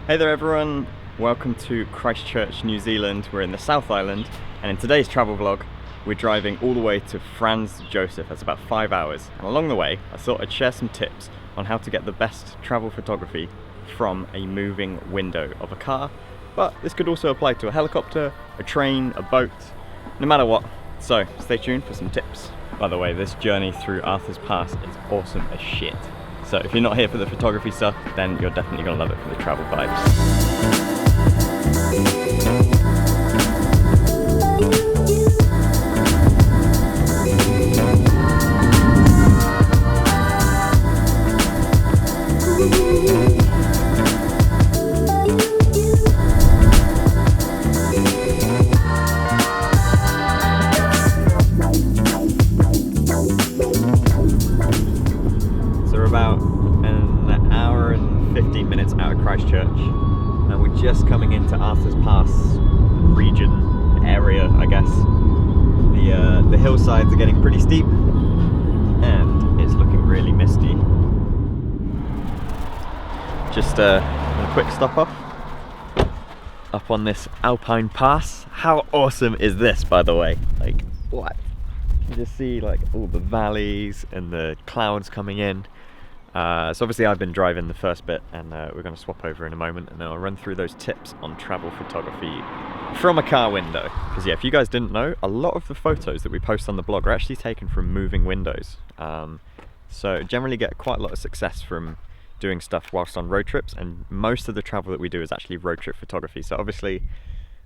Hey there everyone, welcome to Christchurch, New Zealand. We're in the South Island, and in today's travel vlog we're driving all the way to Franz, Josef. That's about 5 hours, and along the way I thought I'd share some tips on how to get the best travel photography from a moving window of a car. But this could also apply to a helicopter, a train, a boat, no matter what. So stay tuned for some tips. By the way, this journey through Arthur's Pass is awesome as shit. So if you're not here for the photography stuff, then you're definitely going to love it for the travel vibes. About an hour and 15 minutes out of Christchurch, and we're just coming into Arthur's Pass region area, I guess. The hillsides are getting pretty steep and it's looking really misty. Just a quick stop off up on this Alpine Pass. How awesome is this, by the way? Like, what? You just see like all the valleys and the clouds coming in. So obviously I've been driving the first bit, and we're going to swap over in a moment, and then I'll run through those tips on travel photography from a car window. Because yeah, if you guys didn't know, a lot of the photos that we post on the blog are actually taken from moving windows. So generally get quite a lot of success from doing stuff whilst on road trips, and most of the travel that we do is actually road trip photography. So obviously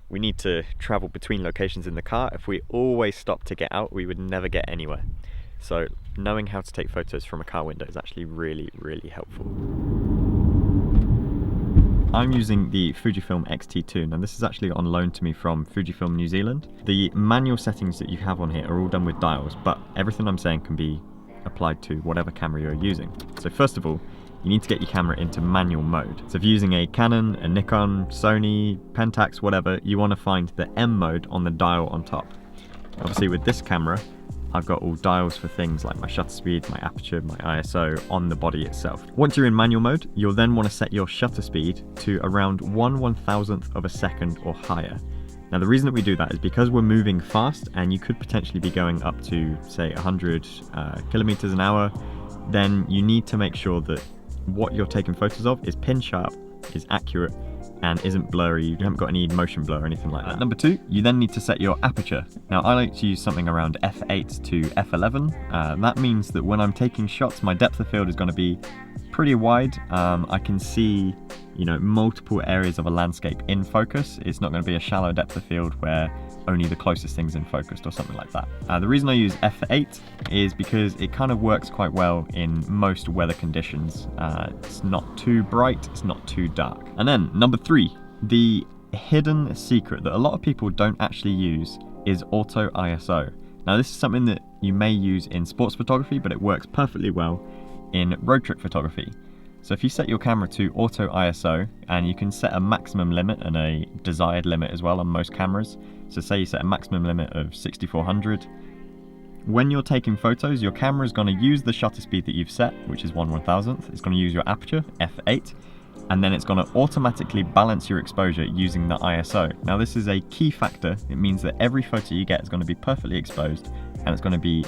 we need to travel between locations in the car. If we always stop to get out, we would never get anywhere. So knowing how to take photos from a car window is actually really, really helpful. I'm using the Fujifilm X-T2. Now this is actually on loan to me from Fujifilm New Zealand. The manual settings that you have on here are all done with dials, but everything I'm saying can be applied to whatever camera you're using. So first of all, you need to get your camera into manual mode. So if you're using a Canon, a Nikon, Sony, Pentax, whatever, you want to find the M mode on the dial on top. Obviously with this camera, I've got all dials for things like my shutter speed, my aperture, my ISO on the body itself. Once you're in manual mode, you'll then want to set your shutter speed to around 1/1000th of a second or higher. Now the reason that we do that is because we're moving fast, and you could potentially be going up to say 100 kilometers an hour. Then you need to make sure that what you're taking photos of is pin sharp, is accurate, and isn't blurry. You haven't got any motion blur or anything like that. Number two, you then need to set your aperture. Now I like to use something around f8 to f11. That means that when I'm taking shots, my depth of field is going to be pretty wide. I can see, you know, multiple areas of a landscape in focus. It's not going to be a shallow depth of field where only the closest thing's in focused or something like that. The reason I use f8 is because it kind of works quite well in most weather conditions. It's not too bright, it's not too dark. And then number three, the hidden secret that a lot of people don't actually use is auto ISO. Now this is something that you may use in sports photography, but it works perfectly well in road trip photography. So if you set your camera to auto ISO, and you can set a maximum limit and a desired limit as well on most cameras. So say you set a maximum limit of 6400. When you're taking photos, your camera is going to use the shutter speed that you've set, which is 1/1000th. It's going to use your aperture, f8, and then it's going to automatically balance your exposure using the ISO. Now this is a key factor. It means that every photo you get is going to be perfectly exposed, and it's going to be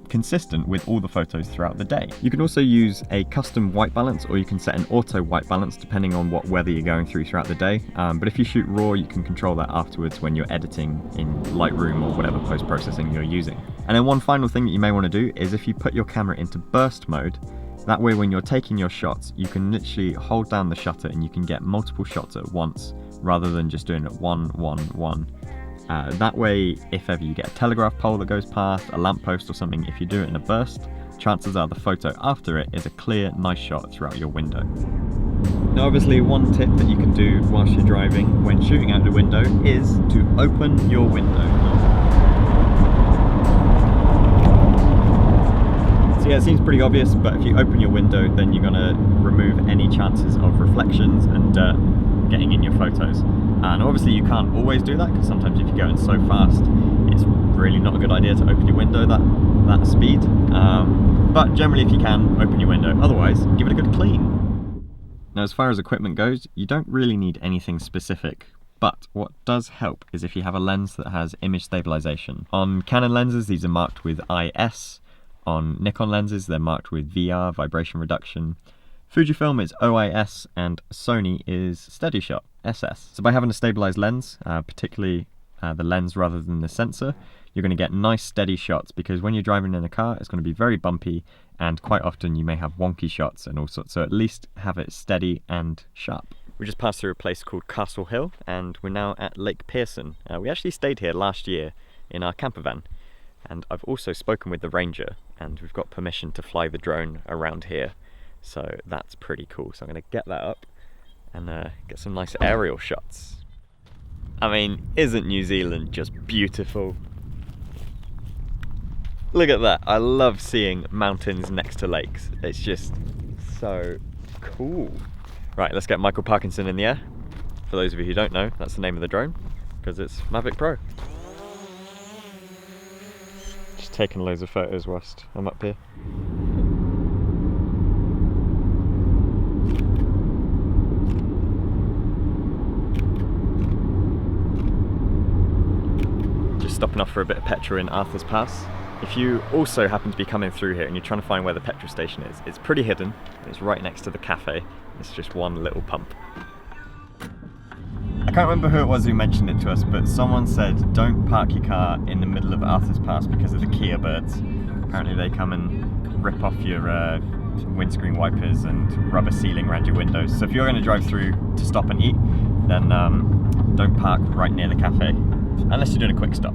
consistent with all the photos throughout the day. You can also use a custom white balance, or you can set an auto white balance depending on what weather you're going through throughout the day. But if you shoot RAW, you can control that afterwards when you're editing in Lightroom or whatever post-processing you're using. And then one final thing that you may want to do is if you put your camera into burst mode, that way when you're taking your shots, you can literally hold down the shutter and you can get multiple shots at once rather than just doing it 1, 1, 1. That way, if ever you get a telegraph pole that goes past, a lamppost or something, if you do it in a burst, chances are the photo after it is a clear, nice shot throughout your window. Now obviously one tip that you can do whilst you're driving when shooting out the window is to open your window. So yeah, it seems pretty obvious, but if you open your window, then you're going to remove any chances of reflections and dirt getting in your photos. And obviously you can't always do that, because sometimes if you're going so fast, it's really not a good idea to open your window that speed. But generally if you can, open your window. Otherwise, give it a good clean. Now, as far as equipment goes, you don't really need anything specific, but what does help is if you have a lens that has image stabilization. On Canon lenses, these are marked with IS. On Nikon lenses, they're marked with VR, vibration reduction. Fujifilm is OIS, and Sony is Steady Shot, SS. So by having a stabilized lens, particularly the lens rather than the sensor, you're going to get nice steady shots, because when you're driving in a car, it's going to be very bumpy, and quite often you may have wonky shots and all sorts, so at least have it steady and sharp. We just passed through a place called Castle Hill, and we're now at Lake Pearson. We actually stayed here last year in our camper van, and I've also spoken with the ranger, and we've got permission to fly the drone around here, so that's pretty cool. So I'm going to get that up and get some nice aerial shots. I mean, isn't New Zealand just beautiful? Look at that. I love seeing mountains next to lakes. It's just so cool. Right, let's get Michael Parkinson in the air. For those of you who don't know, that's the name of the drone, because it's Mavic Pro. Just taking loads of photos whilst I'm up here. Just stopping off for a bit of petrol in Arthur's Pass. If you also happen to be coming through here and you're trying to find where the petrol station is, it's pretty hidden. It's right next to the cafe. It's just one little pump. I can't remember who it was who mentioned it to us, but someone said don't park your car in the middle of Arthur's Pass because of the Kia birds. Apparently they come and rip off your windscreen wipers and rub a ceiling around your windows. So if you're going to drive through to stop and eat, then don't park right near the cafe, unless you're doing a quick stop.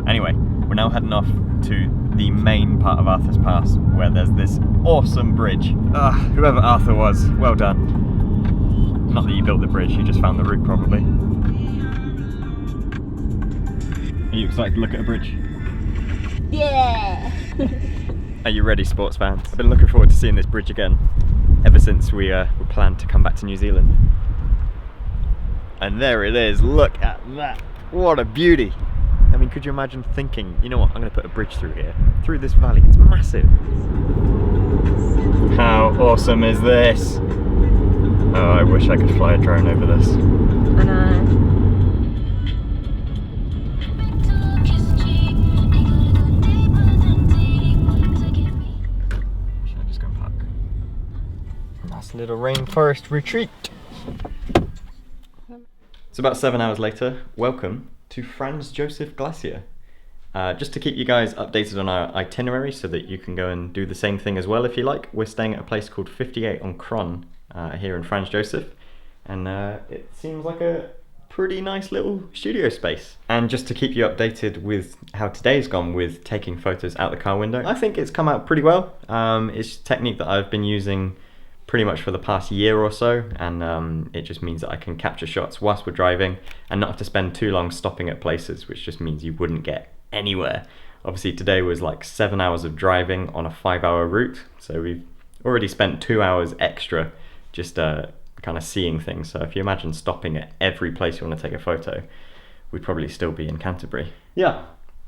Anyway, we're now heading off to the main part of Arthur's Pass, where there's this awesome bridge. Whoever Arthur was, well done. Not that you built the bridge, you just found the route probably. Are you excited to look at a bridge? Yeah! Are you ready, sports fans? I've been looking forward to seeing this bridge again ever since we planned to come back to New Zealand. And there it is, look at that! What a beauty! I mean, could you imagine thinking, you know what, I'm going to put a bridge through here, through this valley, it's massive. How awesome is this? Oh, I wish I could fly a drone over this. I know. Should I just go and park? Nice little rainforest retreat. It's about 7 hours later. Welcome to Franz Josef Glacier. Just to keep you guys updated on our itinerary so that you can go and do the same thing as well if you like. We're staying at a place called 58 on Cron here in Franz Josef, and it seems like a pretty nice little studio space. And just to keep you updated with how today's gone with taking photos out the car window, I think it's come out pretty well. It's a technique that I've been using pretty much for the past year or so, and it just means that I can capture shots whilst we're driving and not have to spend too long stopping at places, which just means you wouldn't get anywhere. Obviously today was like 7 hours of driving on a 5-hour route, so we've already spent 2 hours extra just kind of seeing things. So if you imagine stopping at every place you want to take a photo, we'd probably still be in Canterbury. Yeah,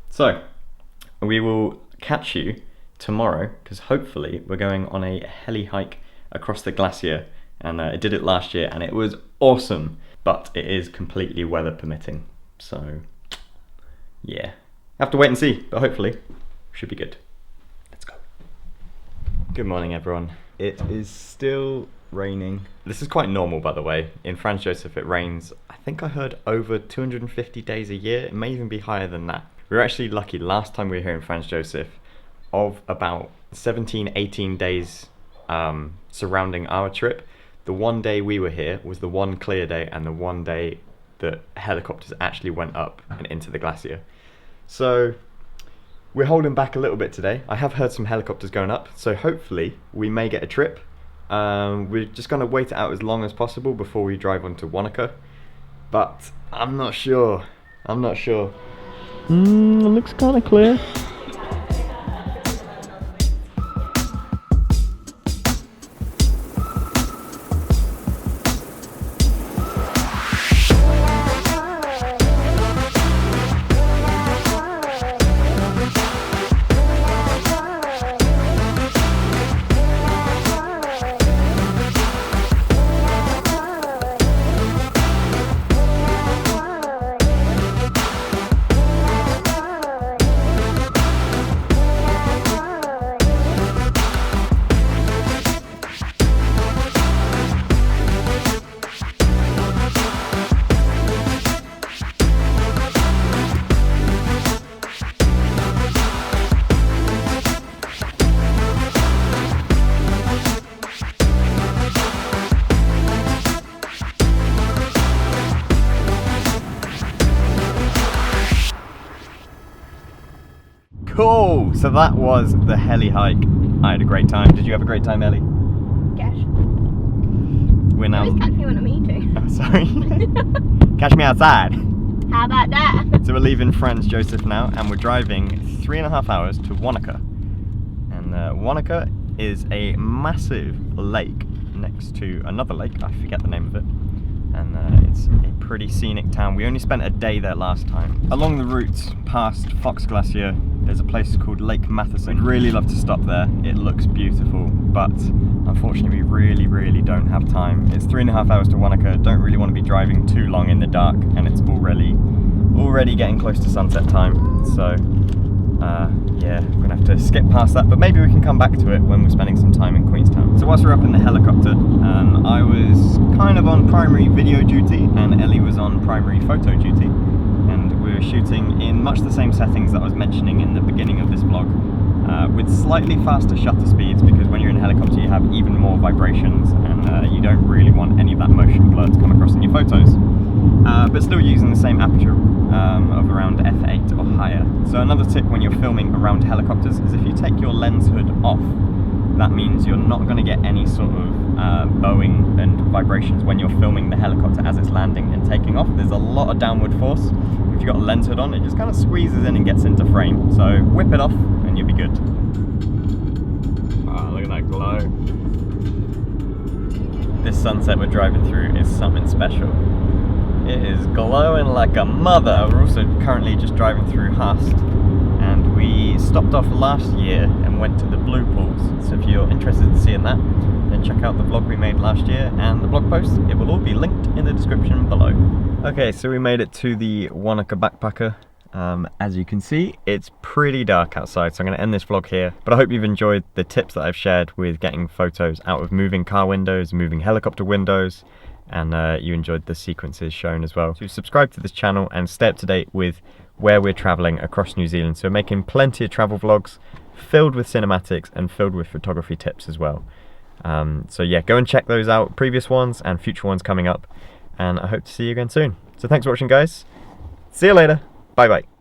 so we will catch you tomorrow, because hopefully we're going on a heli hike across the glacier, and I did it last year and it was awesome, but it is completely weather permitting, so yeah, have to wait and see, but hopefully should be good. Let's go. Good morning everyone. It is still raining. This is quite normal, by the way. In Franz Josef it rains, I think I heard, over 250 days a year. It may even be higher than that. We were actually lucky last time we were here in Franz Josef, of about 17-18 days surrounding our trip, the one day we were here was the one clear day and the one day that helicopters actually went up and into the glacier. So we're holding back a little bit today. I have heard some helicopters going up, so hopefully we may get a trip. We're just going to wait it out as long as possible before we drive on to Wanaka, but I'm not sure. It looks kind of clear. Cool! So that was the heli hike. I had a great time. Did you have a great time, Ellie? Gosh. We're now... Always catch me when I'm eating. Oh, sorry. Catch me outside. How about that? So we're leaving Franz, Josef now, and we're driving 3.5 hours to Wanaka. And Wanaka is a massive lake next to another lake, I forget the name of it. And it's a pretty scenic town. We only spent a day there last time. Along the route past Fox Glacier, there's a place called Lake Matheson. We'd really love to stop there. It looks beautiful, but unfortunately we really don't have time. It's 3.5 hours to Wanaka. Don't really want to be driving too long in the dark, and it's already getting close to sunset time. So yeah, we're gonna have to skip past that, but maybe we can come back to it when we're spending some time in Queenstown. So whilst we're up in the helicopter, I was kind of on primary video duty and Ellie was on primary photo duty, and we were shooting in much the same settings that I was mentioning in the beginning of this vlog, with slightly faster shutter speeds, because when you're in a helicopter you have even more vibrations, and you don't really want any of that motion blur to come across in your photos. But still using the same aperture of around f8 or higher. So another tip when you're filming around helicopters is if you take your lens hood off, that means you're not going to get any sort of bowing and vibrations when you're filming the helicopter as it's landing and taking off. There's a lot of downward force. If you've got a lens hood on, it just kind of squeezes in and gets into frame. So whip it off and you'll be good. Wow, look at that glow. This sunset we're driving through is something special. It is glowing like a mother. We're also currently just driving through Hust, and we stopped off last year and went to the Blue Pools. So if you're interested in seeing that, then check out the vlog we made last year and the blog post. It will all be linked in the description below. Okay, so we made it to the Wanaka Backpacker. As you can see, it's pretty dark outside, so I'm going to end this vlog here. But I hope you've enjoyed the tips that I've shared with getting photos out of moving car windows, moving helicopter windows, and you enjoyed the sequences shown as well. So subscribe to this channel and stay up to date with where we're traveling across New Zealand. So we're making plenty of travel vlogs filled with cinematics and filled with photography tips as well. So yeah, go and check those out, previous ones and future ones coming up, and I hope to see you again soon. So thanks for watching, guys. See you later. Bye bye.